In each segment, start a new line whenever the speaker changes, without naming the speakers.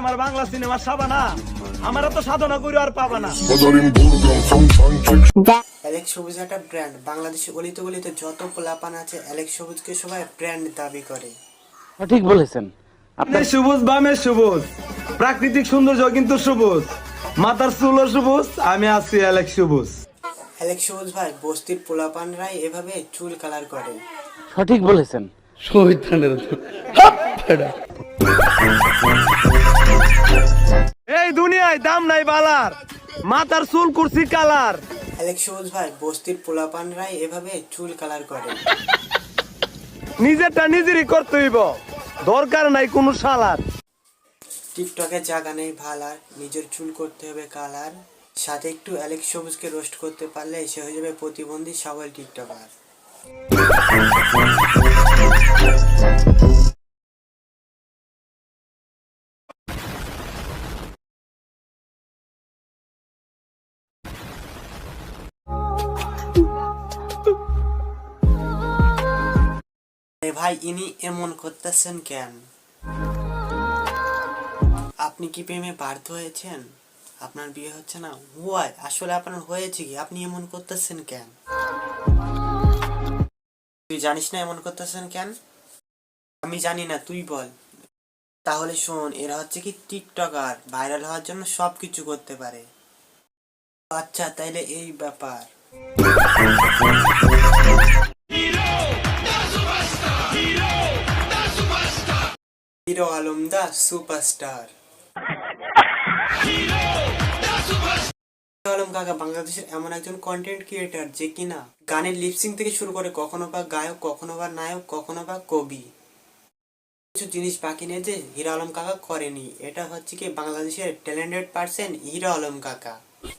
আমার বাংলা সিনেমার সাবানা আমার তো সাধনা করে আর পাবা না।
অ্যালেক্স সবুজ একটা ব্র্যান্ড। বাংলাদেশে অলিতে গলিতে যত পোলাপান আছে অ্যালেক্স সবুজকে সবাই ব্র্যান্ড দাবি করে।
ঠিক বলেছেন।
আপনার সবুজ বামের সবুজ, প্রাকৃতিক সৌন্দর্য কিন্তু সবুজ, মাথার চুলও সবুজ, আমি আছি অ্যালেক্স সবুজ।
অ্যালেক্স সবুজ ভাই, বস্তির পোলাপানরাই এভাবে চুল কালার করে।
সঠিক বলেছেন।
এই দুনিয়ায় দাম নাই বালার, মাথার চুল করছি কালার।
অ্যালেক্স সবুজ ভাই, বস্তির পোলাপানরাই এভাবে চুল কালার করে।
নিজেরটা নিজেরই করতে হইব, দরকার নাই কোনো শালার।
টিকটকে জায়গা নেই ভালার, নিজের চুল করতে হবে কালার। সাথে একটু অ্যালেক্স সবুজকে রোস্ট করতে পারলে সে হয়ে যাবে প্রতিবন্ধী সবাই টিকটকার। ভাই ইনি এমন করতেছেন কেন? আপনি কি প্রেমে বাধ্য হয়েছেন? আপনার বিয়ে হচ্ছে না? ওয়াই, আসলে আপনার হয়েছে কি? আপনি এমন করতেছেন কেন? তুই জানিস না এমন করতেছেন কেন? আমি জানি না, তুই বল। তাহলে শোন, এরা হচ্ছে কি টিকটকার, ভাইরাল হওয়ার জন্য সবকিছু করতে পারে। আচ্ছা, তাইলে এই ব্যাপার। হিরো আলম দা সুপারস্টার। আলম কাকা বাংলাদেশের এমন একজন কন্টেন্ট ক্রিয়েটার যে কিনা গানের লিপসিং থেকে শুরু করে কখনো বা গায়ক, কখনো বা নায়ক, কখনো বা কবি, কিছু জিনিস বাকি নেই যে হিরো আলম কাকা করেনি। এটা হচ্ছে কি বাংলাদেশের ট্যালেন্টেড পার্সন হিরো আলম কাকা।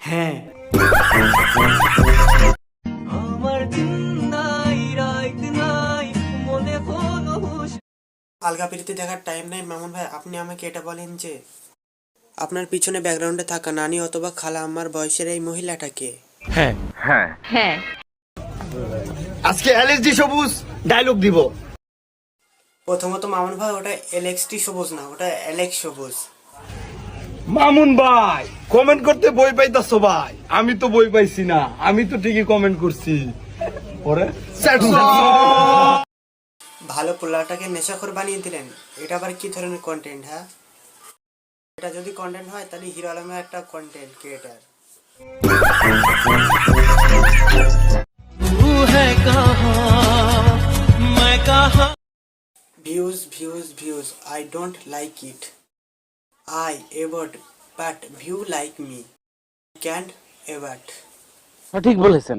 হ্যাঁ,
আলগা পিড়িতে দেখার টাইম নাই মামুন ভাই। আপনি আমাকে এটা বলেন যে আপনার পিছনে ব্যাকগ্রাউন্ডে থাকা নানি অথবা খালা আম্মার বয়সের এই মহিলাটাকে?
আজকে অ্যালেক্স সবুজ ডায়লগ দিব।
প্রথমত মামুন ভাই, ওটা এলএক্সটি সবুজ না, ওটা অ্যালেক্স সবুজ।
মামুন ভাই কমেন্ট করতে বই পাইতাছো ভাই? আমি তো বই পাইছি না, আমি তো ঠিকই কমেন্ট করছি। পরে
ভালো পোলাটাকে নেশাখোর বানিয়ে দিলেন, এটা আবার কি ধরনের কন্টেন্ট? হ্যাঁ, এটা যদি কন্টেন্ট হয় তাহলে হিরো আলমের একটা content creator. Views views views, I don't like it. I avert but view like me can't avert.
সঠিক বলেছেন।